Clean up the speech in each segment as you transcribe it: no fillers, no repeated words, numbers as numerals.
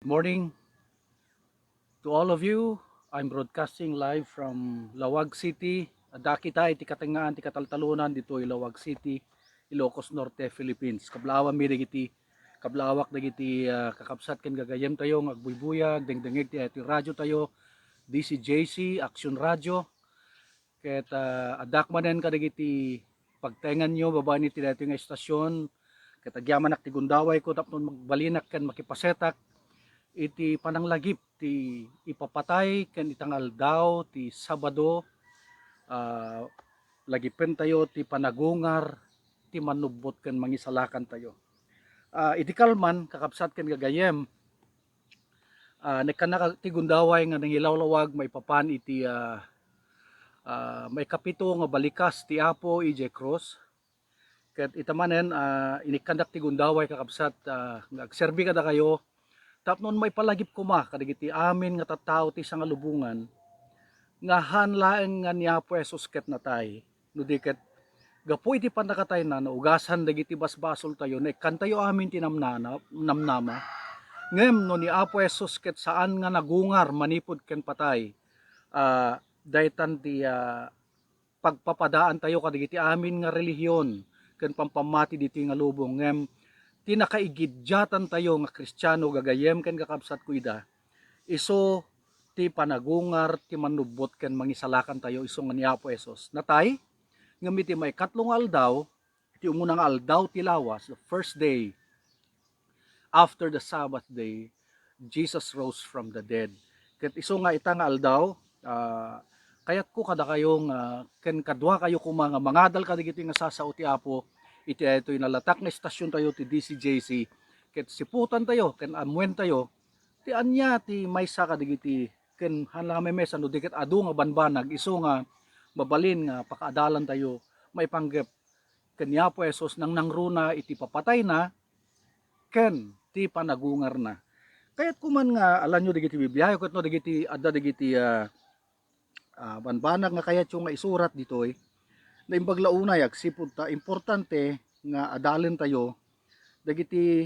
Morning to all of you. I'm broadcasting live from Lawag City. Ada kita iti katangaan ti kataltalunan dito Lawag City, Ilocos Norte, Philippines. Kablawan mi dagiti kablawak dagiti kakabsat ken gagayem tayo agbuybuyag dengdengeg ti radyo tayo DCJC Action Radio ket adak manen kadagiti pagtengan nyo babae ni ti daytoy nga estasyon ket agyaman ak ti gundaway ko tapno magbalinak ken makipasetak iti pananglagip ti ipapatay ken itangal daw ti Sabado uh, lagipen tayo ti panagungar ti manubot ken mangisalakan tayo. Iti kalman kakabsat ken gagayem nekana ti gundaway nga nangilawlawag maipapan iti may kapito nga balikas ti Apo EJ Cross ket itamanen inikandak ti gundaway kakabsat nga agserbi kada kayo tapnon may palagip kuma kadagiti amin nga tattao ti sangalubungan nga hanlaeng nga ni Apo Jesus ket natay no diket gapu iti panakatay na naugasan dagiti basbasol tayo na kantayo amin namnama ngem no ni Apo Jesus ket saan nga nagungar manipod ken patay daytan ti pagpapadaan tayo kadagiti amin nga relihiyon ken pampamati diti nga lubong ngem tinakaigidyatan tayo nga Kristiyano gagayem ken kakabsat ko ida iso ti panagungar ti manubot ken mangisalakan tayo iso nga ni Apo Jesus natay ngem iti may katlong aldaw ti umunang aldaw ti lawas the first day after the Sabbath day Jesus rose from the dead ket iso nga ita nga aldaw kayat ko kada kayong ken kadwa kayo ko mga mangadal kadigiti nga sasao ti Apo iti ito'y nalatak nga estasyon tayo ti DCJC ket siputan tayo ken amwen tayo ti anya ti maysa kadigiti ken hanla mesa no diket adu nga banbanag iso nga mabalin nga pakaadalan tayo maipanggep ken ni Apo Jesus nang nangruna iti papatay na ken ti panagungar na kayat kuman nga alam nyo digiti Biblia ket no digiti adda digiti banbanag nga kayat yung nga isurat ditoy na imbag launay agsipud ta importante nga adalen tayo dagiti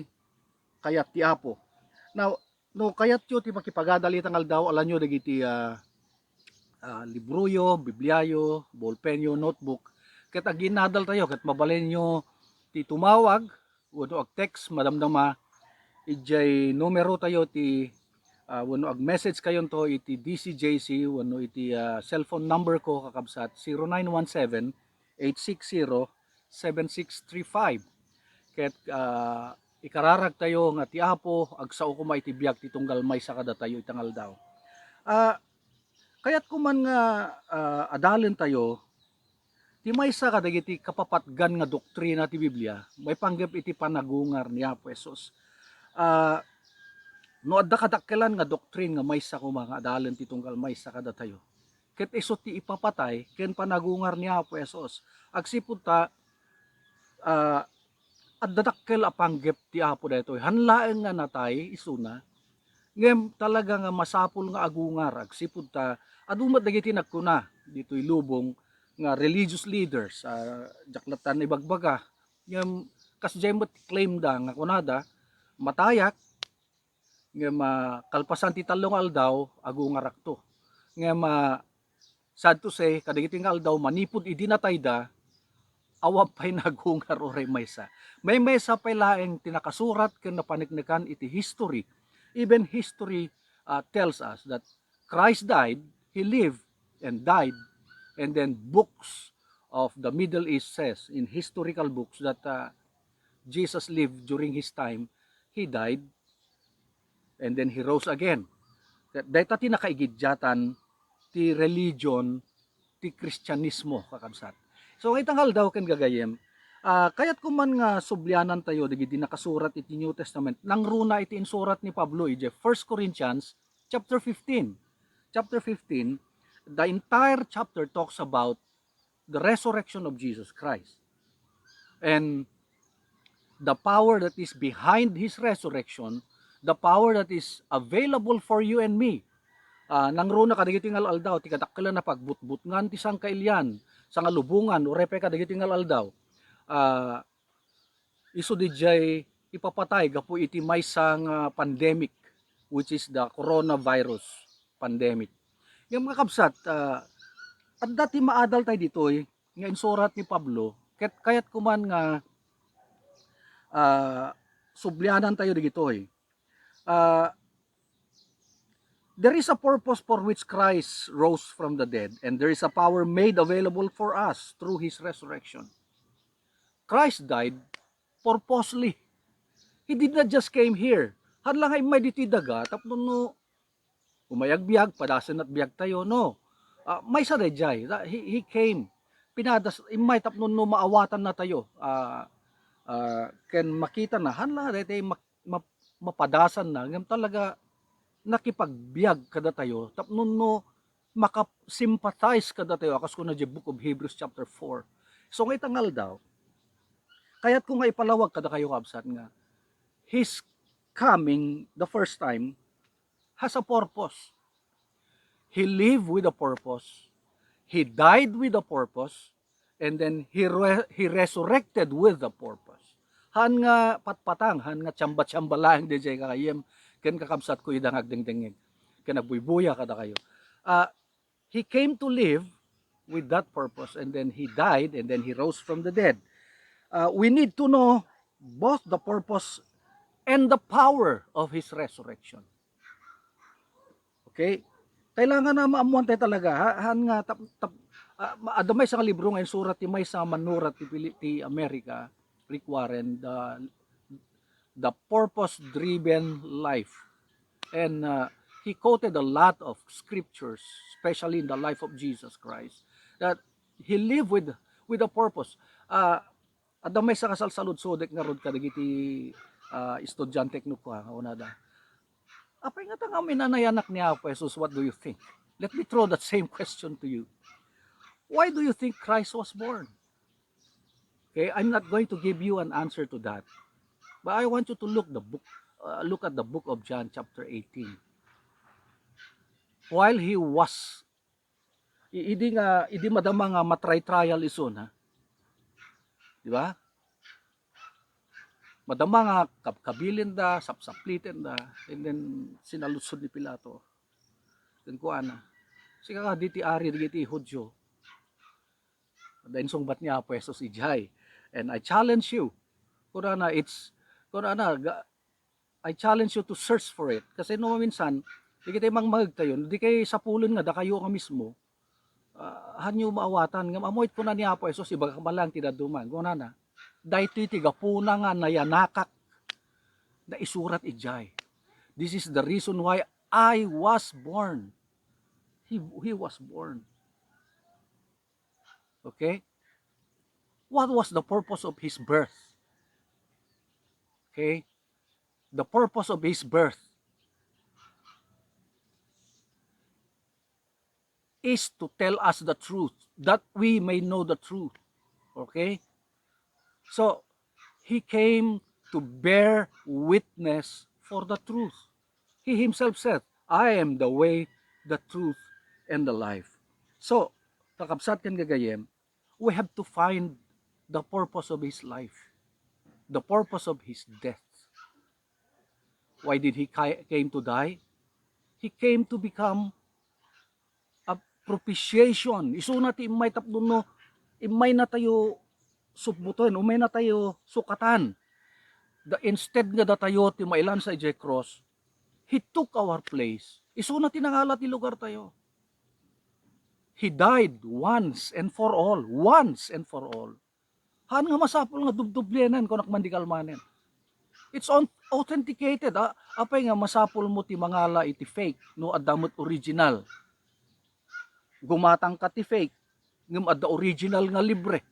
kayat ti Apo. Now, no kayat yo ti makipagadali tangal daw alam nyo dagiti libroyo, bibliayo, ballpenyo, notebook ket aginadal tayo ket mabalin nyo ti tumawag wenno ag text madamdama ijay numero tayo ti wenno ag message kayon to iti DCJC wenno iti cellphone number ko kakabsat 0917-860-7635 ket ikararag tayo nga ti Apo agsao ko iti biag ti tunggal may sakada tayo itangal daw kayat kuman nga adalen tayo ti maysa kadagiti kapapatgan nga doktrina ti Biblia may panggep iti panagungar ni Apo Jesus no adda kadakkelan nga doktrin nga maysa ko mga adalen ti tunggal maysa kada tayo ket iso ti ipapatay ken panagungar ni Apo Jesus agsipud ta addadakkel apanggep ti Apo daytoy hanlaeng nga natay isuna ngem talaga nga masapul nga agungar agsipud ta adumat dagiti nagkuna ditoy lubong nga religious leaders jaklatan ibagbaga ngem kasjay met claim da nga kunada matayak ngem kalpasan ti talong aldaw agungar akto ngem sad to say kadagiti nga aldaw manipud idi natay da awa pay nagungar oray maysa may maysa pay laeng tinakasurat ken napaniknikan iti history even history tells us that Christ died, he lived and died, and then books of the Middle East says in historical books that Jesus lived during his time, he died, and then he rose again. Dahita ti nakaigidyatan ti religion, ti Kristyanismo kakabsat. So itangal daw ken gagayem, kayat kuman nga sublyanan tayo digiti nakasurat iti New Testament nang runa iti insurat ni Pablo ije 1 Corinthians chapter 15. Chapter 15, the entire chapter talks about the resurrection of Jesus Christ and the power that is behind his resurrection, the power that is available for you and me. Nangruna kadagiti ngal aldaw ti kadakkelan na pagbutbutngan ti sangkailyan sangalubungan urepe kadagiti ngal aldaw iso dijay ipapatay gapu iti maysa nga pandemic which is the coronavirus pandemic. Yung mga kabsat, at dati maadal tayo dito nga insurat ni Pablo, kaya't kuman nga sublyanan tayo dito there is a purpose for which Christ rose from the dead, and there is a power made available for us through His resurrection. Christ died purposely. He did not just came here. Hadlang ay may diti daga, tapno no, umayag-biyag, padasan at biyag tayo, no. May sa rejay. He came. Pinadas, imay tapno no maawatan na tayo. Ken makita na, hanla, dito mapadasan na, ngam talaga, nakipagbiag kada tayo tapno no makasympathize kada tayo akas ko na di Book of Hebrews chapter 4. So ngay tangal daw kaya't kung nga ipalawag kada kayo kabsat nga His coming the first time has a purpose. He lived with a purpose, He died with a purpose, and then He resurrected with a purpose. Han nga patpatang, han nga tsamba-tsamba lang di jay kakayem ken kakabsat ko idangag dingdingig ken nagbuy-buya kada kayo. He came to live with that purpose, and then He died, and then He rose from the dead. We need to know both the purpose and the power of His resurrection. Okay? Kailangan na maamuan tayo talaga. Han nga adamay sa libro nga surat ti may sa manurat ti America, Rick Warren, the purpose-driven life. And he quoted a lot of scriptures, especially in the life of Jesus Christ, that He lived with a purpose. Adamay sa kasalsalud-sudek nga rod kadagiti estudyante knukuha nga unada. Apay nga tanga minanayanak niya Apo Jesus, what do you think? Let me throw that same question to you. Why do you think Christ was born? Okay, I'm not going to give you an answer to that. But I want you to look at the book of John chapter 18. While he was idi madama nga matry-trial ison ha. Di ba? Madama nga kabilin da, sapsaplitin da, and then sinalusod ni Pilato. Then kuana. Sika ka diti ari diti Hudyo. Dain sungbat niya Apo Jesus ijay. And I challenge you. I challenge you to search for it. Kasi no minsan, di kayo magtayon, di kayo sapulon nga, da kayo nga mismo, hanyo maawatan, nga amoy ko na ni Apo Jesus, ibaga malang tidaduman, guna na, dahito tigapuna nga nayanakak, na isurat ijay. This is the reason why I was born. He was born. Okay? What was the purpose of His birth? Okay? The purpose of His birth is to tell us the truth, that we may know the truth. Okay? So, He came to bear witness for the truth. He Himself said, I am the way, the truth, and the life. So, kakabsat kan gagayem, we have to find the purpose of His life, the purpose of His death. Why did He came to die? He came to become a propitiation. Isu na ti imay tapdon no, imay na tayo subbuton, umay na tayo sukatan. Instead nga da tayo ti mailan sa ije cross, He took our place. Isu na tinangala ti lugar tayo. He died once and for all. Once and for all. Han nga masapol nga dubdublenan kung nakmandikal manen. It's authenticated. Apay nga masapol mo ti mangala iti fake no adamot original. Gumatang ka ti fake ngem adda original nga libre.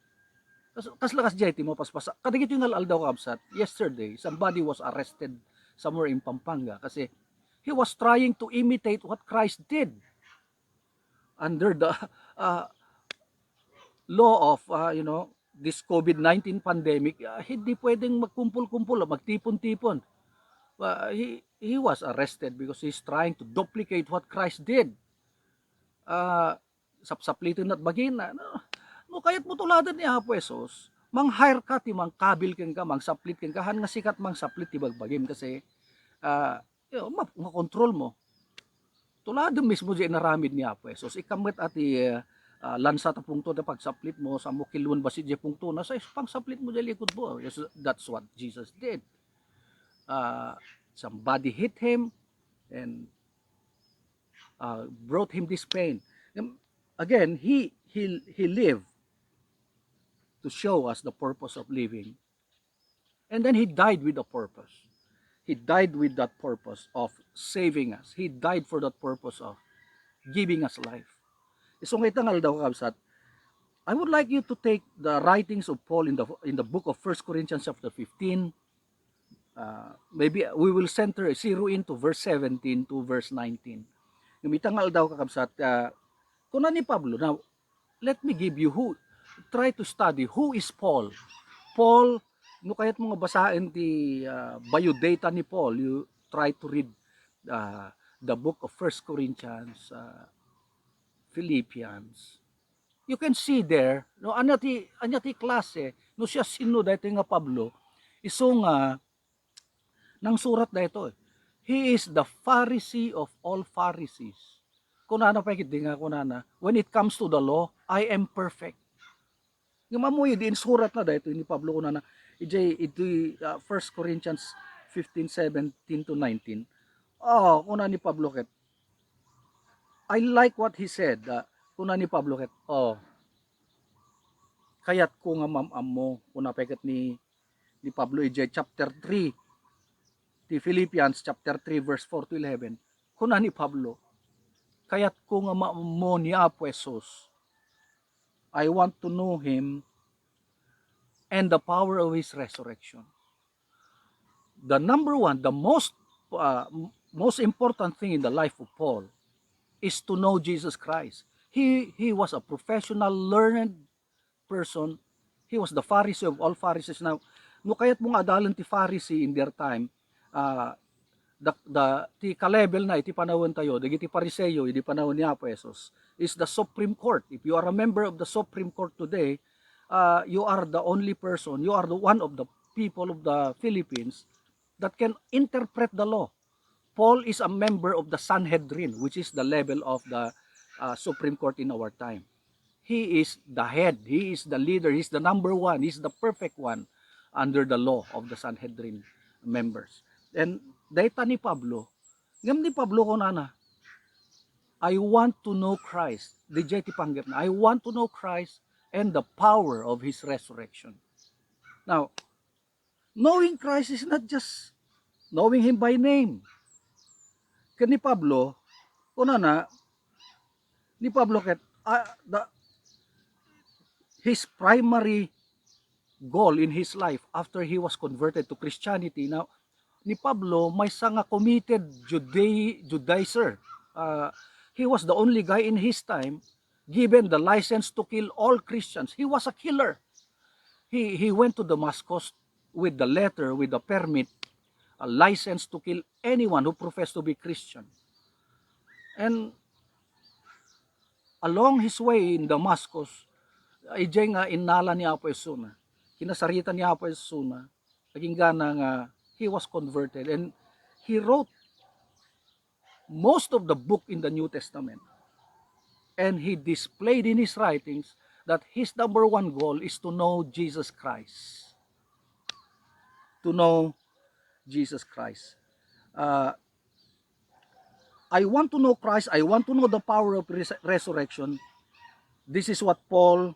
Kas lakas jay ti mo paspasa. Kadagiti nga aldaw kabsat. Yesterday somebody was arrested somewhere in Pampanga kasi he was trying to imitate what Christ did under the law of this COVID-19 pandemic. Hindi pwedeng magkumpul-kumpul, magtipon-tipon. He was arrested because he's trying to duplicate what Christ did. Sapsaplitin at bagina. No, kaya't mutuladan ni Apo Jesus, mang-hire ka, ti mang kabil ken ka, mang saplit ken ka, han nga sikat mang saplit ti bagbagim kasi makontrol mo. Tulad mismo di naramid niya Apesos, ikamit ati lansa ta pungto da pagsaplit mo sa mukilwan basit di pungto na sa pangsaplit mo di likod mo. Yes, that's what Jesus did. Somebody hit him and brought him this pain. Again, he lived to show us the purpose of living. And then he died with a purpose. He died with that purpose of saving us. He died for that purpose of giving us life. So ngay tangal daw kabsat, I would like you to take the writings of Paul in the book of 1 Corinthians chapter 15. Maybe we will zero into verse 17 to verse 19. Yung itangal daw kakabsat, kuna ni Pablo. Now, let me give you try to study who is Paul. Paul, no kayat mga basahin ti biodata ni Paul, you try to read the book of 1 Corinthians, Philippians. You can see there, no, anya ti klase, no siya sino dito nga Pablo, iso nga, nang surat dito, he is the Pharisee of all Pharisees. Kunana pa nga kunana, when it comes to the law, I am perfect. Yung mamuyo din surat na dito ni Pablo kunana, ito 1 Corinthians 15:17 to 19. Kuna ni Pablo ket. I like what he said. Kuna ni Pablo ket. Kayat ko nga mamam mo kuna peket ni Pablo chapter 3 ti Philippians chapter 3 verse 4 to 11. Kuna ni Pablo, kayat ko nga mamam mo ni Apo Jesus. I want to know him and the power of his resurrection. The number one, the most important thing in the life of Paul is to know Jesus Christ. He was a professional, learned person. He was the Pharisee of all Pharisees. Now, no kayat mga adalan ti Pharisee in their time, ti ka-level na iti panahon tayo, dagiti Pariseyo, iti panahon ni Apo Jesus, is the Supreme Court. If you are a member of the Supreme Court today, you are the only person, you are the one of the people of the Philippines that can interpret the law. Paul is a member of the Sanhedrin, which is the level of the Supreme Court in our time. He is the head, he is the leader, he is the number one, he is the perfect one under the law of the Sanhedrin members. And data ni Pablo, ngam ni Pablo ko na, I want to know Christ. DJ ti panggap na, I want to know Christ and the power of his resurrection. Now, knowing Christ is not just knowing him by name. Kani Pablo, una na, ni Pablo ket, his primary goal in his life after he was converted to Christianity. Now, ni Pablo may nga committed Judaizer. He was the only guy in his time given the license to kill all Christians. He was a killer. He went to Damascus with the letter, with the permit, a license to kill anyone who professed to be Christian. And along his way in Damascus, ijay nga inala ni Apo Esuna. Kinasarita ni Apo Esuna. Naging gana nga he was converted and he wrote most of the book in the New Testament. And he displayed in his writings that his number one goal is to know Jesus Christ. To know Jesus Christ. I want to know Christ. I want to know the power of resurrection. This is what Paul's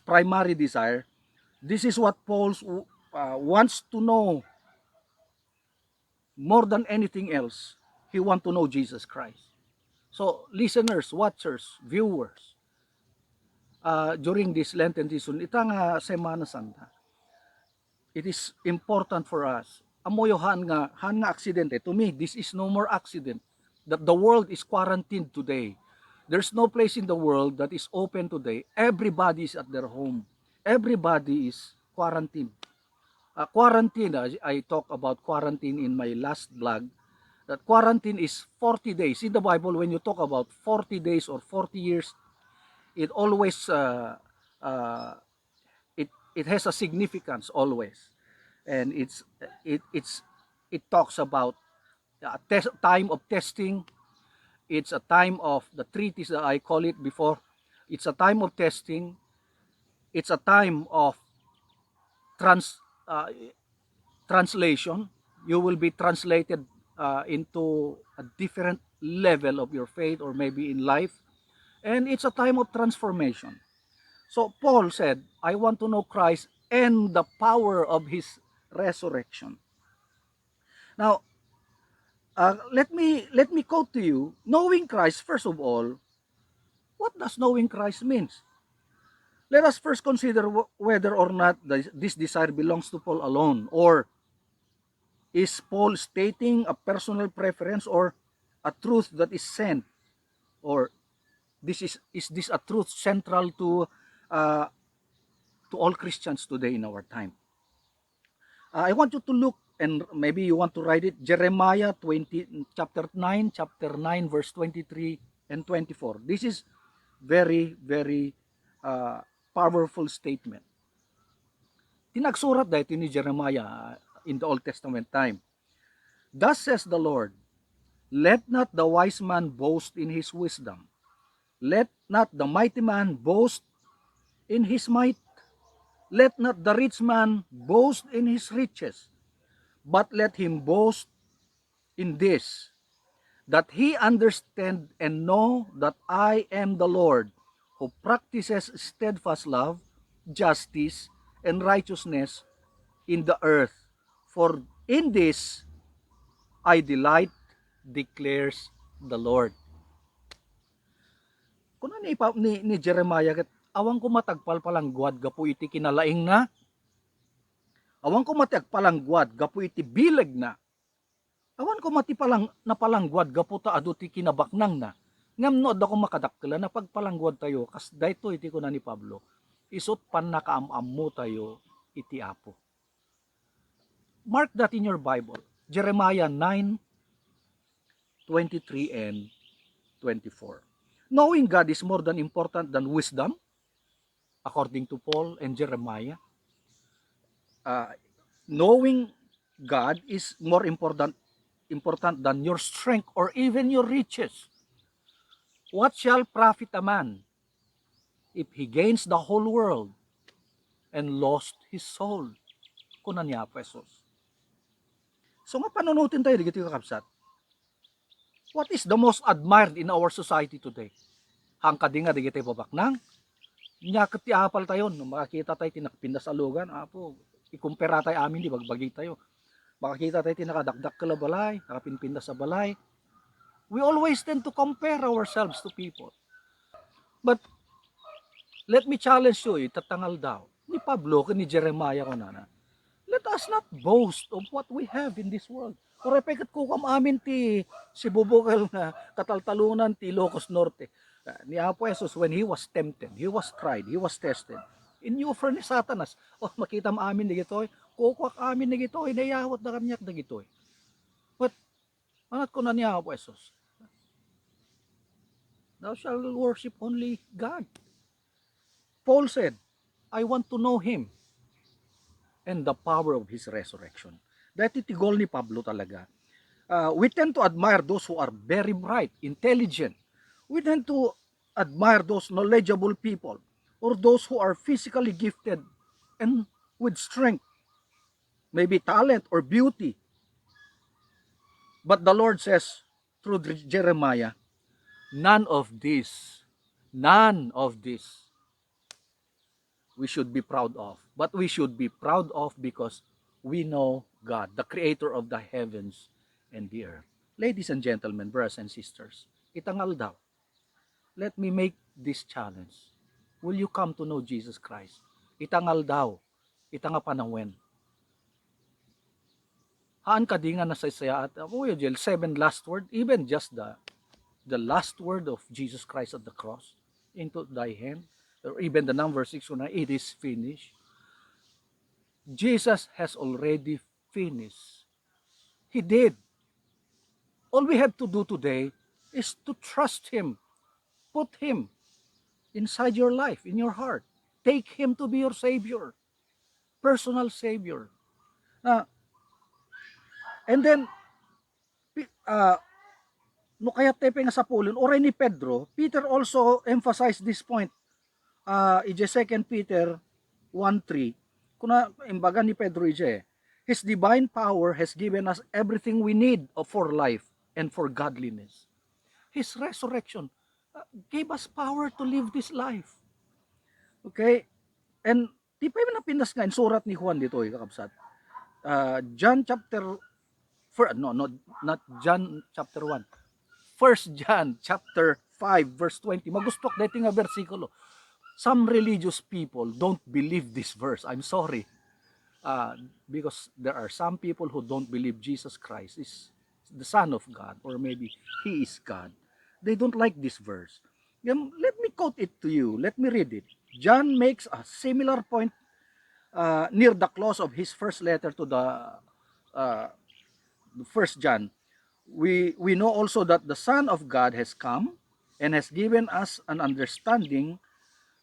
primary desire. This is what Paul wants to know more than anything else. He wants to know Jesus Christ. So, listeners, watchers, viewers, during this Lenten season, itang Semana Santa, it is important for us. Amoyo han nga aksidente. To me, this is no more accident. That the world is quarantined today. There's no place in the world that is open today. Everybody is at their home. Everybody is quarantined. Quarantine, I talk about quarantine in my last vlog, that quarantine is 40 days. In the Bible, when you talk about 40 days or 40 years, it always, it has a significance always. And it's it talks about a time of testing. It's a time of the treatise that I call it before. It's a time of testing. It's a time of trans uh, translation. You will be translated into a different level of your faith or maybe in life. And it's a time of transformation. So Paul said, I want to know Christ and the power of his resurrection. Now, let me quote to you, knowing Christ, first of all, what does knowing Christ means? Let us first consider whether or not this desire belongs to Paul alone, or is Paul stating a personal preference or a truth that is sent, or is this a truth central uh, to all Christians today in our time? I want you to look, and maybe you want to write it, Jeremiah 20, chapter 9, verse 23 and 24. This is very, very powerful statement. Tinagsurat dahito ni Jeremiah in the Old Testament time. Thus says the Lord, let not the wise man boast in his wisdom. Let not the mighty man boast in his might. Let not the rich man boast in his riches. But let him boast in this, that he understand and know that I am the Lord, who practices steadfast love, justice, and righteousness in the earth. For in this I delight, declares the Lord. Kung ano ni Jeremiah, awang ko matagpal palang guad, gapu iti kinalaing na, awang ko matagpalang guad, gapu iti bileg na, awan ko mati palang napalangguad, gapu ta adu ti kinabaknang na, ngam no da ko makadakkala na pagpalangguad tayo, kas dayto iti ko na ni Pablo, isot pan nakaamam mo tayo iti Apo. Mark that in your Bible, Jeremiah 9:23 and 24. Knowing God is more than important than wisdom, according to Paul and Jeremiah. Knowing God is more important than your strength or even your riches. What shall profit a man if he gains the whole world and lost his soul? Kunan niya pesos. So nga panunutin tayo digiti kakabsat. What is the most admired in our society today? Hangkadi nga digiti babaknang. Nya ket ti apal tayo no makakita tayo tinakpinda sa lugan, apo ikumpara tayo amin di bagbagi tayo. Makakita tayo tinakadakdak kala balay, nakapinpinda sa balay. We always tend to compare ourselves to people. But let me challenge you, tatangal daw. Ni Pablo, ni Jeremiah ko na. Let us not boast of what we have in this world. Or epeket ko kam amin ti si Bubukal na kataltalunan ti Ilocos Norte. Ni Apo Jesus, when he was tempted, he was tried, he was tested. Inuffer ni Satanas. O makita mo amin na gitoy, kukwak amin na gitoy, nayawat na kanyak na gitoy. But, manat ko na ni Apo Jesus, thou shalt worship only God. Paul said, I want to know Him and the power of His resurrection. Dahil iti goal ni Pablo talaga. We tend to admire those who are very bright, intelligent. We tend to admire those knowledgeable people or those who are physically gifted and with strength, maybe talent or beauty. But the Lord says through Jeremiah, none of this we should be proud of. But we should be proud of because we know God, the creator of the heavens and the earth. Ladies and gentlemen, brothers and sisters, itangal daw. Let me make this challenge. Will you come to know Jesus Christ? Itangal daw. Itanga panangwen. Haan ka di nga nasasaya at Jel, 7 last word, even just the last word of Jesus Christ at the cross into thy hand, or even the number 6, it is finished. Jesus has already finished. He did. All we have to do today is to trust Him. Put Him inside your life, in your heart. Take Him to be your Savior, personal Savior. Now, And then, no kaya tepe nga sa pulon, oray ni Pedro, Peter also emphasized this point. Ije 2 Peter 1:3, kuna imbaga ni Pedro ije, His divine power has given us everything we need for life and for godliness. His resurrection gave us power to live this life. Okay? And di pa yung napindas nga in surat ni Juan dito, kakabsat. John chapter, no, not John chapter 1. 1 John chapter 5 verse 20. Magustok dito nga versikulo. Some religious people don't believe this verse. I'm sorry. Because there are some people who don't believe Jesus Christ is the Son of God, or maybe He is God. They don't like this verse. Let me quote it to you. Let me read it. John makes a similar point near the close of his first letter to the First John. We know also that the Son of God has come and has given us an understanding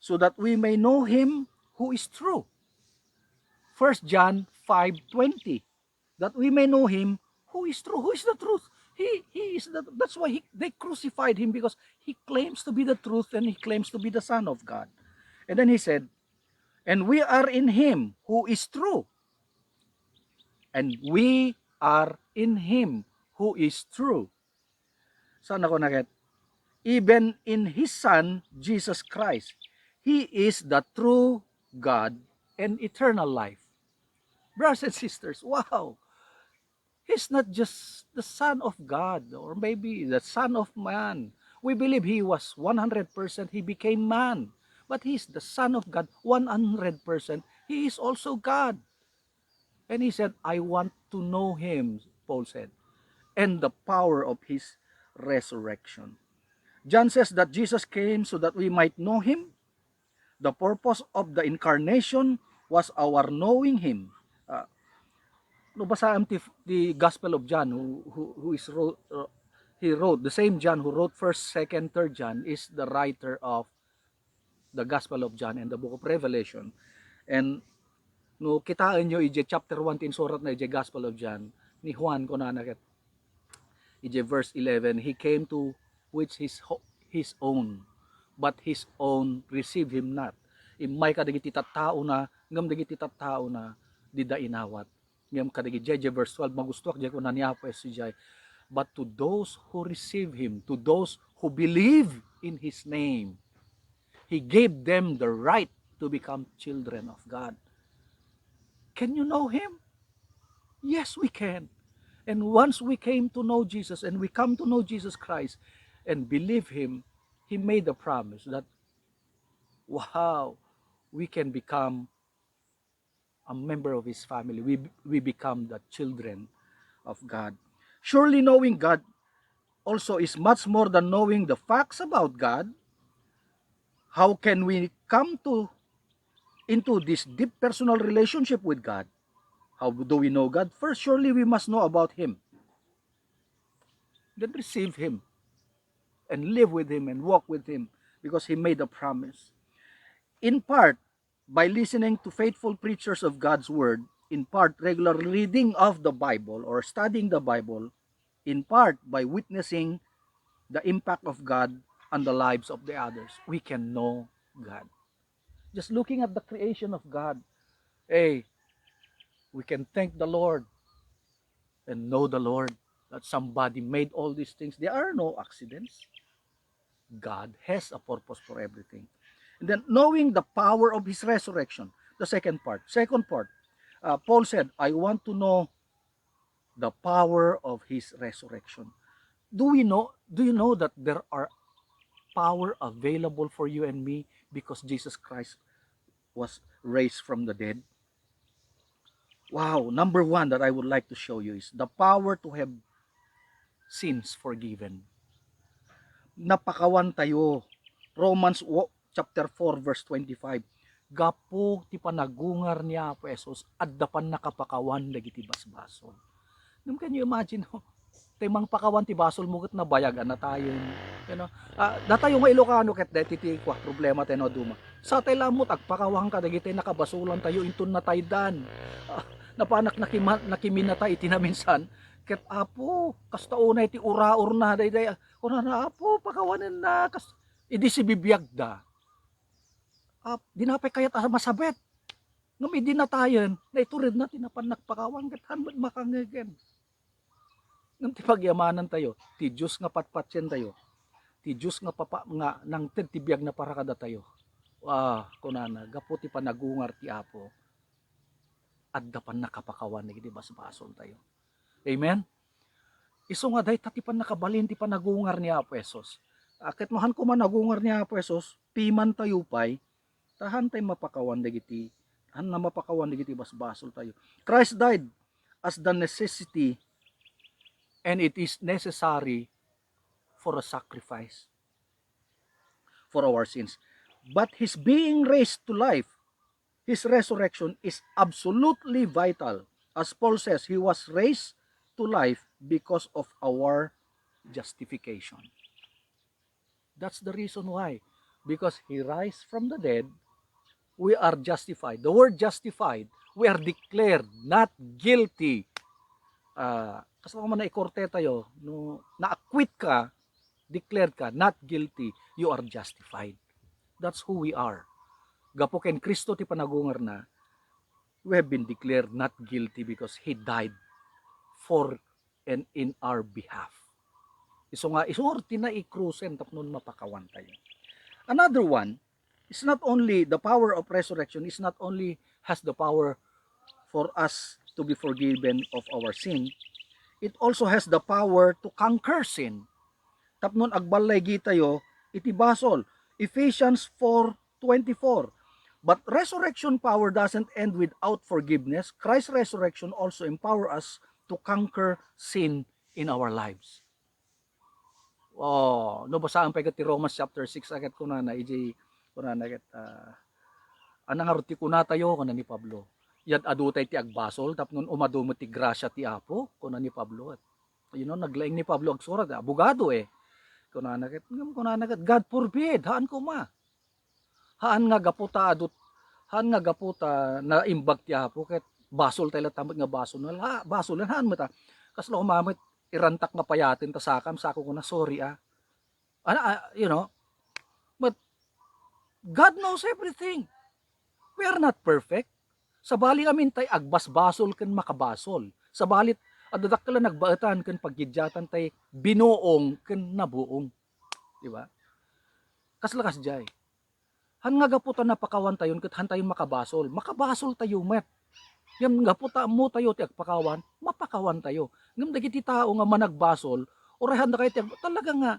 so that we may know Him who is true. 1 John 5:20, that we may know Him who is true. Who is the truth? He is the, that's why they crucified Him, because He claims to be the truth and He claims to be the Son of God. And then He said, and we are in Him who is true. And we are in Him who is true. Saan ako nakit? Even in His Son, Jesus Christ. He is the true God and eternal life. Brothers and sisters, wow! He's not just the Son of God, or maybe the Son of man. We believe He was 100%, He became man. But He's the Son of God, 100%. He is also God. And He said, I want to know Him, Paul said, and the power of His resurrection. John says that Jesus came so that we might know Him. The purpose of the incarnation was our knowing Him. Basaan the Gospel of John, he wrote, the same John who wrote 1st, 2nd, 3rd John is the writer of the Gospel of John and the book of Revelation. And no kitaan nyo ije chapter 1 tin surat na ije Gospel of John ni Juan ko na nakit ije verse 11, he came to which his own, but his own received him not. Imay kadagiti tattao na ngam dagiti tattao na dida inawat. Ngam kadagi J verse 12 magustuak jay ko naniapo si Jay, but to those who receive Him, to those who believe in His name, He gave them the right to become children of God. Can you know Him? Yes, we can. And once we came to know Jesus and we come to know Jesus Christ and believe Him, He made a promise that, wow, we can become a member of His family. We become the children of God. Surely knowing God also is much more than knowing the facts about God. How can we come into this deep personal relationship with God? How do we know God? First, surely we must know about Him. Then receive Him and live with Him and walk with Him, because He made a promise. In part, by listening to faithful preachers of God's Word, in part, regular reading of the Bible or studying the Bible, in part, by witnessing the impact of God on the lives of the others, we can know God. Just looking at the creation of God, hey, we can thank the Lord and know the Lord, that somebody made all these things. There are no accidents. God has a purpose for everything. And then knowing the power of His resurrection, the second part. Second part, Paul said, I want to know the power of His resurrection. Do you know that there are power available for you and me because Jesus Christ was raised from the dead? Wow, number one that I would like to show you is the power to have sins forgiven. Napakawan tayo. Romans chapter 4 verse 25. Gapo ti panagungar niya po Jesus, addapan nakapakawan dagiti basbasol. Can you imagine, timang pakawan ti basol mugot na bayagan na tayo. Datayo nga Ilocano ket deti kwa problema tayo no duma. Sa tay lamot agpakawang ka dagiti nakabasulan tayo intun na taydan. Napanak nakiminatay itinaminsan ket apo kasta unay ti uraur na dayday kuna na apo pakawanen na kas idi si bibiyag da dinapay kayat asa masabet ngem idi na tayen na iturid na tinapan nagpakawan ket hanbad makangegen ngem ti pagyamanan tayo ti Dios nga patpatyen tayo ti Dios nga papa nga nang ti biyag na para kada tayo kunana gapu ti panagungar ti apo adda pan nakapakawan iti basbasol tayo. Amen. Isu nga day tatipan nakabalin ti panagungar ni Apo Hesus. Ket mahan ko man nagungar ni Apo Hesus, piman tayo pay, tahan tay mapakawan dagiti, han na mapakawan dagiti basbasol tayo. Christ died as the necessity and it is necessary for a sacrifice for our sins. But his being raised to life, his resurrection is absolutely vital. As Paul says, he was raised to life because of our justification. That's the reason why. Because he rise from the dead, we are justified. The word justified, we are declared not guilty. Kasi kung man naikorte tayo, no, na-acquit ka, declared ka, not guilty, you are justified. That's who we are. Gapo ken Kristo ti panagungar na, we have been declared not guilty because He died for and in our behalf. Isungor tinai-krusen tapnon mapakawan tayo. Another one, is not only the power of resurrection, is not only has the power for us to be forgiven of our sin, it also has the power to conquer sin. Tapnon agbalay gitayo, iti basol, Ephesians 4:24. But resurrection power doesn't end without forgiveness. Christ's resurrection also empower us to conquer sin in our lives. No basaan pa ti Romans chapter 6 agad ko na iji ko na agad anang aruti ko na tayo kana ni Pablo. Yad adutay ti agbasol tapnon umadum ti grasya ti Apo kuna ni Pablo. Naglaing ni Pablo agsurat, abogado Kuna nagat God forbid, haan ko ma. Haan nga gaputa na imbag ti Apo ket basol tayo tamat nga basol na basol haan mo ta kaslo kumamit irantak nga payatin ta sakam sako ko na sorry but God knows everything. We are not perfect. Sabali amin tay agbasbasol ken makabasol. Sabalit adadak kala nagbaetan ken paggidyatan tay binuong ken nabuong. Di ba? Kaslakas jay. Han nga gaputan napakawan tayon ket han tayo makabasol. Makabasol tayo met. Yan nga puta mo tayo ti agpakawan, mapakawan tayo. Ngem dagiti tao nga managbasol, orahan na kayo talaga nga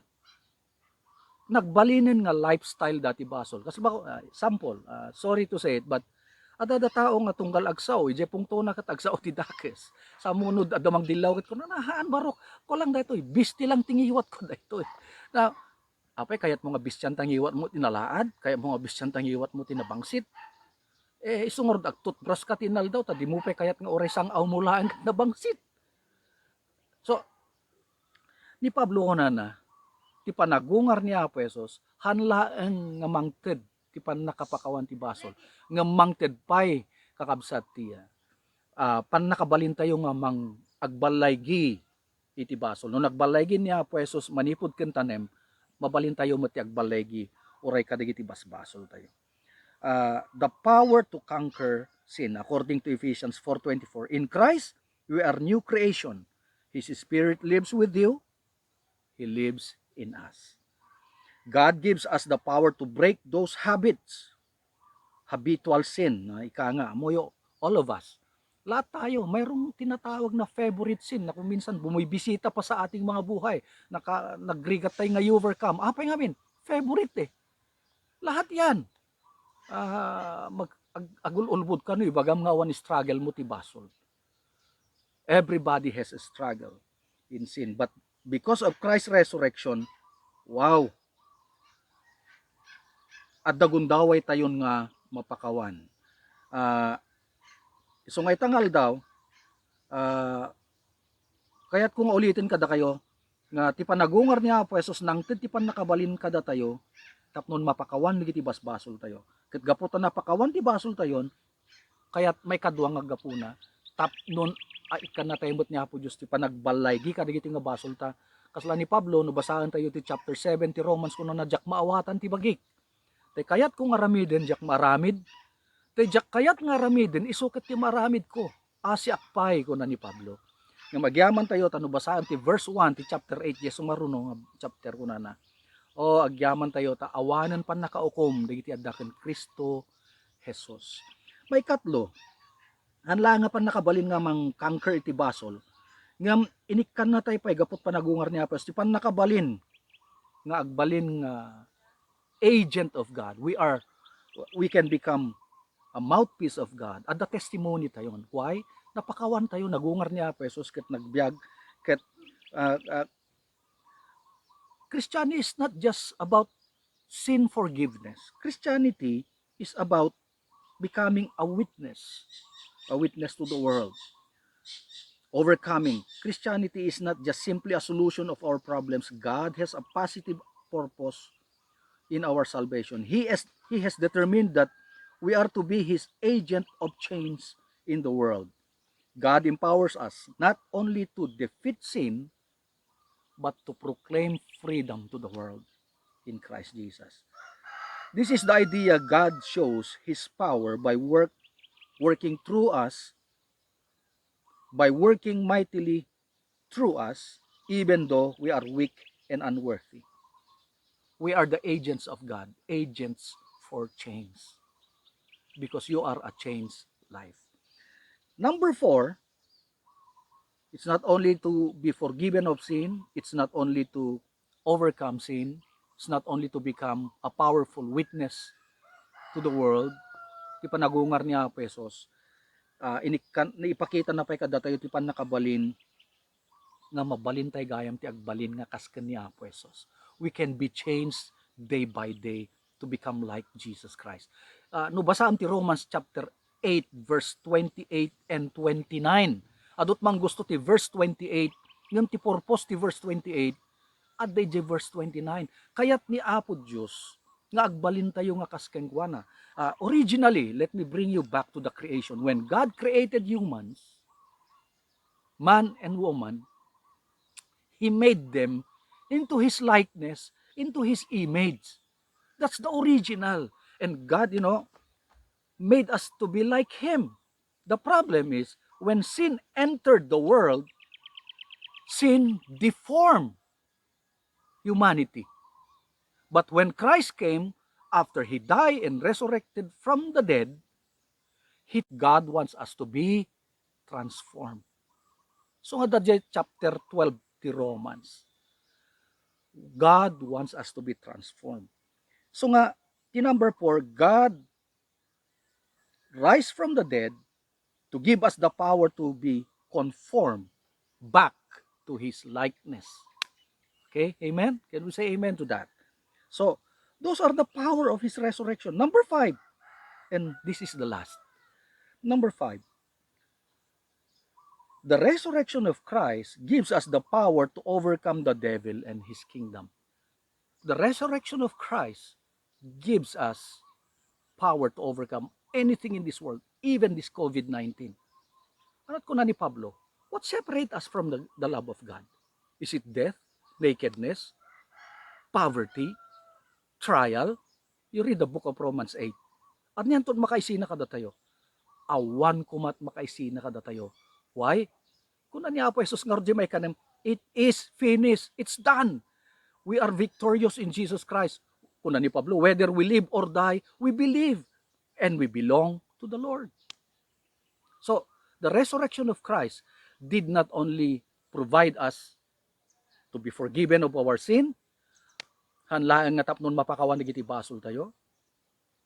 nagbalinin nga lifestyle dati basol. Kasi ba sample, sorry to say it, but adada tao nga tunggal agsaw, ije pungto na kat agsaw ti dakes. Sa munod adamang dilaw ket kuno nahaan barok. Ko lang daytoy, bisti lang tingiwat ko daytoy. Na apay kayat mo nga bisyan tangiwat mo tinalaad, kayat mo nga bisyan tangiwat mo tinabangsit. Isungor toothbrush ka tinal daw ta di mo pa kayat nga oray sang aw mulaan na bangsit. So ni Pablo na ti panagungar ni Apo Hesus hanlaeng nga mangted ti panakapakawan ti basol nga mangted pay kakabsat tiya. Pan nakabalin tayo nga mang agbalaygi iti basol. No nagbalaygi ni Apo Hesus manipod ken tanem, mabalin tayo met ti agbalaygi oray kadagiti basbasol tayo. The power to conquer sin according to Ephesians 4:24. In Christ we are new creation. His Spirit lives with you. He lives in us. God gives us the power to break those habits. Habitual sin, ika nga, moyo, all of us. Lahat tayo, mayroong tinatawag na favorite sin na kung minsan bumibisita pa sa ating mga buhay. Nagrigat tayo nga overcome. Apay nga min, favorite Lahat yan. Agul-ulbud ka no, bagam nga one struggle mo ti basol. Everybody has a struggle in sin. But because of Christ's resurrection, wow! At dagundaway tayon nga mapakawan. So ngay tangal daw, kaya't kung ulitin kada kayo, nga ti panagungar niya Apo Hesus nang ti nakabalin kada tayo, tapnon mapakawan digiti basbasol tayo. Ket gaputan napakawan ti basol tayon, kaya't may kaduang nga gapuna, tapnon ikan na tayo niya po Diyos ti panagbalay gi kadagiti nga basol ta kasla ni Pablo no basahan tayo ti chapter 7 ti Romans kuno na jak maawatan ti bagik te kayat ko nga ramiden jak maramid te jak kayat nga ramiden isuket ti maramid ko asi akpay ko na ni Pablo nga magyaman tayo tano basahan ti verse 1 ti chapter 8 yes sumaruno nga chapter kuna na o agyaman tayo ta awanan pan nakaukom dagiti adda ken Kristo Jesus may katlo hanla nga pan nakabalin nga mang conquer iti basol nga inikan na tayo pay gapot panagungar niya pas ti pan nakabalin nga agbalin nga agent of God we can become a mouthpiece of God at the testimony tayo why napakawan tayo nagungar niya pesos ket nagbiag ket Christianity is not just about sin forgiveness. Christianity is about becoming a witness to the world. Overcoming. Christianity is not just simply a solution of our problems. God has a positive purpose in our salvation. He has determined that we are to be His agent of change in the world. God empowers us not only to defeat sin, but to proclaim freedom to the world in Christ Jesus. This is the idea God shows His power by working through us, by working mightily through us, even though we are weak and unworthy. We are the agents of God, agents for change, because you are a changed life. Number 4, it's not only to be forgiven of sin, it's not only to overcome sin, it's not only to become a powerful witness to the world, ti panagungar niya pesos, ipakita na pay kada tayo ti pan nakabalin nga mabalin tay gayam ti agbalin nga kasken ni Apo Jesus. We can be changed day by day to become like Jesus Christ. No basaan ti Romans chapter 8 verse 28 and 29. Adot mang gusto ti verse 28, ngem ti purpose ti verse 28 at di verse 29. Kayat ni Apo Dios nga agbalin tayo nga kasken kuana. Originally, let me bring you back to the creation. When God created humans, man and woman, He made them into His likeness, into His image. That's the original. And God, made us to be like Him. The problem is, when sin entered the world, sin deformed humanity. But when Christ came, after He died and resurrected from the dead, God wants us to be transformed. So nga dadya chapter 12 ti Romans. God wants us to be transformed. So nga, ti number 4, God rise from the dead to give us the power to be conformed back to His likeness. Okay, amen? Can we say amen to that? So, those are the power of His resurrection. Number 5, and this is the last. Number 5, the resurrection of Christ gives us the power to overcome the devil and his kingdom. The resurrection of Christ gives us power to overcome anything in this world, even this COVID-19. Ano ko na ni Pablo, what separates us from the love of God? Is it death, nakedness, poverty, trial? You read the book of Romans 8. At niyan to makaisina kada tayo. Awan kumat makaisina kada tayo. Why? Kung na niya po Jesus nga may kanem, it is finished. It's done. We are victorious in Jesus Christ. Kung na ni Pablo, whether we live or die, we believe and we belong to the Lord. So, the resurrection of Christ did not only provide us to be forgiven of our sin, hanlaan nga tapnon mapakawan digiti basol tayo,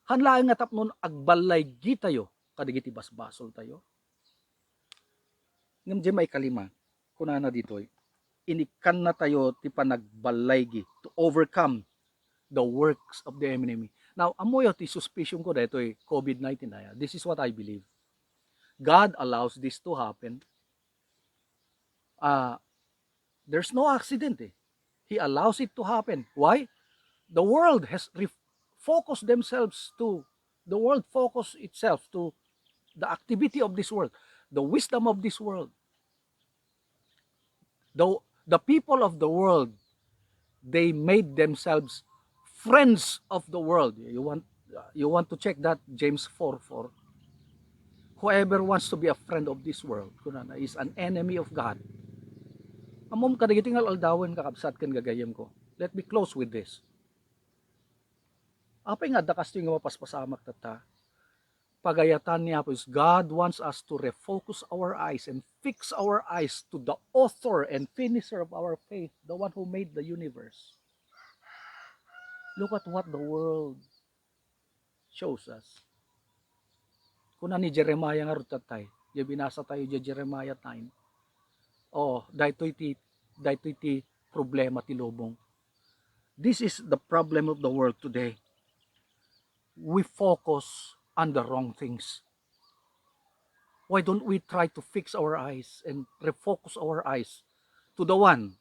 hanlaan nga tapnon agbalay gitayo kadigiti basbasol tayo. Ngem di may kalima, kunana ditoy, inikan na tayo ti panagbalay to overcome the works of the enemy. Now, amoy ti suspicion ko dito COVID-19 na. This is what I believe. God allows this to happen. There's no accident. He allows it to happen. Why? The world has focused themselves to, the world focus itself to the activity of this world, the wisdom of this world. The people of the world, they made themselves friends of the world. You want to check that, James 4:4. Whoever wants to be a friend of this world kunana is an enemy of God. Amom kadagitingal aldawin kakabsat ken gagayem ko. Let me close with this. Apay nga dakas nga mapaspasamak tata. Pagayatan niya po is God wants us to refocus our eyes and fix our eyes to the author and finisher of our faith, the one who made the universe. Look at what the world shows us. Kuna ni Jeremiah nga rutatay, yung binasa tayo di Jeremiah 9. Oh, daytoy ti problema ti lubong. This is the problem of the world today. We focus on the wrong things. Why don't we try to fix our eyes and refocus our eyes to the one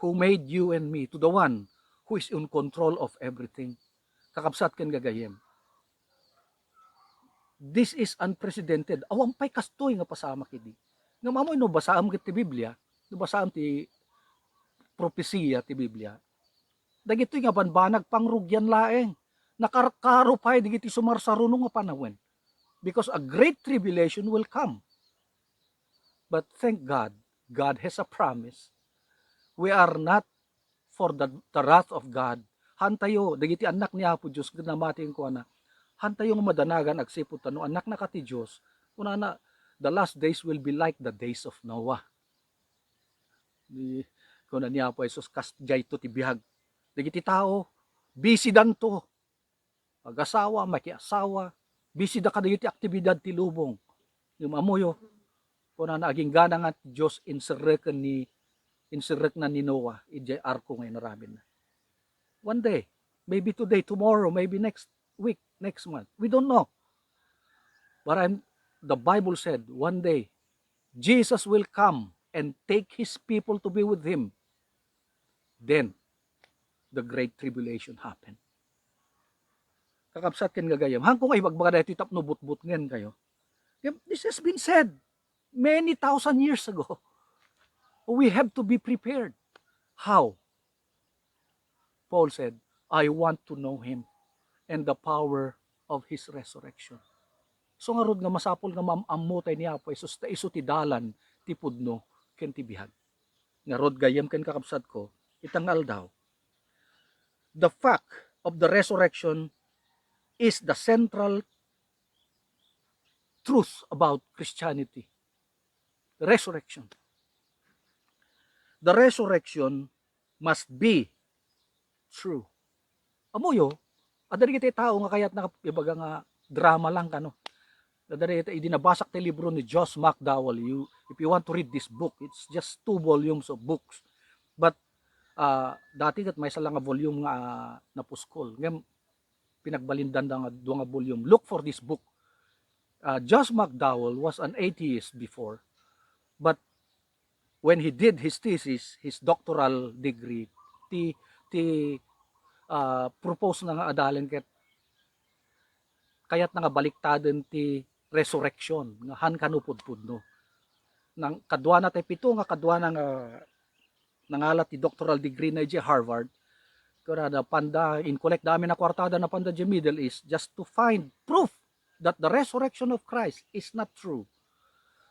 who made you and me, to the one who is in control of everything. Kakabsat ken gagayem. This is unprecedented. Awang pay kastoy nga pasama kidi. Nga mamoy no basaam ket ti Biblia, no basaam ti propesiya ti Biblia. Dagitoy nga banbanag pangrugyan laeng. Nakarkaro pay digiti sumarsaruno nga panawin. Because a great tribulation will come. But thank God, God has a promise. We are not for the wrath of God. Hantayo, dagiti anak ni Apo Diyos, gnamating ko na, hantayo nga madanagan agsipot no anak na kati Diyos, kuna na, the last days will be like the days of Noah. Kuna ni Apo Jesus, kasjay to tibihag. Dagiti tao, busy danto. Pag-asawa, makiasawa, busy da kadagiti aktibidad ti lubong. Yung amuyo, kuna na aging gana nga Diyos insurrect na ni Noah, ijay arko ngayon narabin na. One day, maybe today, tomorrow, maybe next week, next month. We don't know. But the Bible said, one day, Jesus will come and take his people to be with him. Then, the great tribulation happened. Kakabsat ken gagayam. Hangko nga ibagbaga dahil titap no but-but ngen kayo. This has been said many thousand years ago. We have to be prepared. How? Paul said, I want to know him and the power of his resurrection. So nga rod nga masapol nga mamamutay ni Apo Jesus ta iso ti dalan ti pudno ken ti bihag. Nga rod gayem ken kakabsat ko, itangal daw. The fact of the resurrection is the central truth about Christianity. The resurrection. The resurrection must be true. Amuyo, adari kita tao nga kayat ibaga nga drama lang kano. Adari kita idinabasak ti libro ni Josh McDowell. If you want to read this book, it's just 2 volumes of books. But dati kat may isa lang nga volume nga napuskol. Ngem pinagbalindan nga 2 nga volume. Look for this book. Josh McDowell was an atheist before. But when he did his thesis, his doctoral degree, propose na nga adalen kayat nga baliktaden ti resurrection nga han kanupudpudno. Nang kadwa na tay pito nga kadwa na nga nangalat ti doctoral degree na di Harvard. Kaya na panda in collect dami na kwartada na panda di Middle East just to find proof that the resurrection of Christ is not true.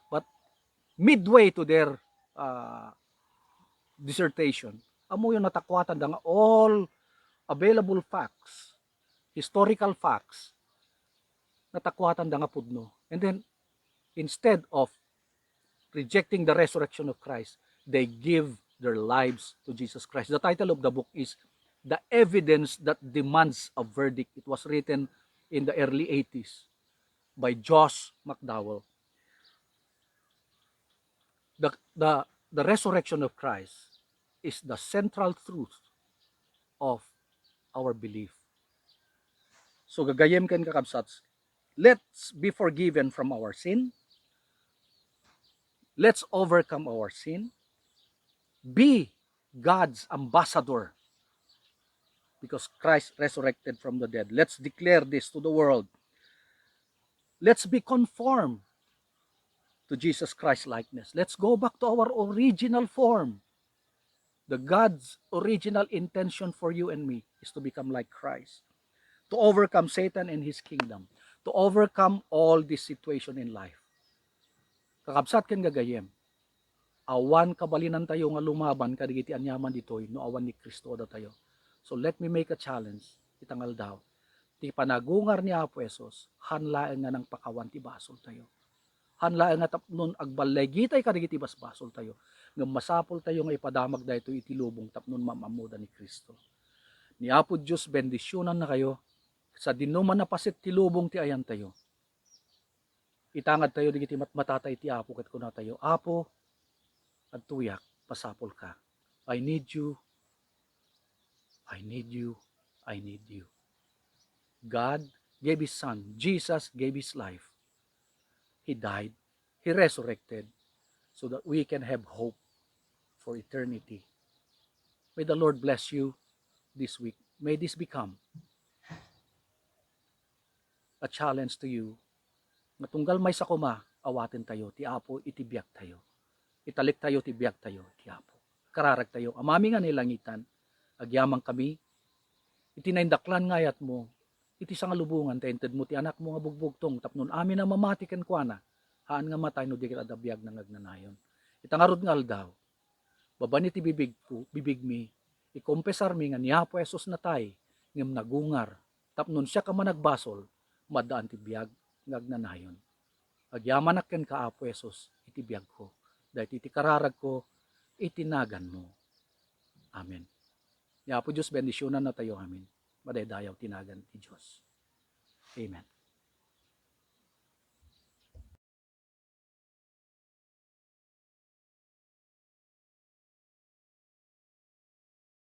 But midway to their dissertation, amo yung natakwatan nga all available facts, historical facts, natakwatan nga pudno. And then, instead of rejecting the resurrection of Christ, they give their lives to Jesus Christ. The title of the book is The Evidence That Demands a Verdict. It was written in the early 80s by Josh McDowell. The resurrection of Christ is the central truth of our belief. So gagayem ken kakabsats, let's be forgiven from our sin. Let's overcome our sin. Be God's ambassador because Christ resurrected from the dead. Let's declare this to the world. Let's be conformed to to Jesus Christ likeness. Let's go back to our original form. The God's original intention for you and me is to become like Christ, to overcome Satan and his kingdom, to overcome all this situation in life. Kakabsat ken gagayem, awan kabalinan tayo nga lumaban kadigiti anyaman ditoy no awan ni Kristo da tayo. So let me make a challenge itangal daw. Ti panagungar ni Apo Esos, hanlaen nga ng pakawan ti basol tayo. Hanlaen nga tapnon agbalay gitay kadigiti basbasol tayo. Nga masapol tayo nga ipadamag dayto iti lubong tapnon mamamuda ni Kristo. Ni Apo Dios bendisyonan na kayo sa dinuman na pasit ti lubong ti ayan tayo. Itangad tayo digiti matatay ti Apo ket kuna tayo. Apo, at tuyak, pasapol ka. I need you. I need you. I need you. God gave His Son. Jesus gave His life. He died. He resurrected so that we can have hope for eternity. May the Lord bless you this week. May this become a challenge to you. Matunggal may sakuma, awatin tayo. Ti Apo, itibiyag tayo. Italik tayo, tibiyag tayo. Ti Apo. Kararag tayo. Amami nga nilangitan. Agyamang kami. Itinaindaklan ngayat mo. Iti sa nga lubungan, tainted mo ti anak mo nga bugbugtong, tapnon amin ang mamatiken kwa na, haan nga matay no di kita adabiyag ng agnanayon. Itangarod nga aldaw, baban iti bibig mi, ikompesar mi nga ni Apo Esos na tay, ngem nagungar, tapnon siya ka managbasol, madaan ti biyag ng agnanayon. Agyaman akken ka Apo Esos, iti biyag ko, dahil iti kararag ko, itinagan mo. Amen. Ni Apo Diyos, bendisyonan na tayo amin. Madaydayaw tinagan ti Diyos. Amen.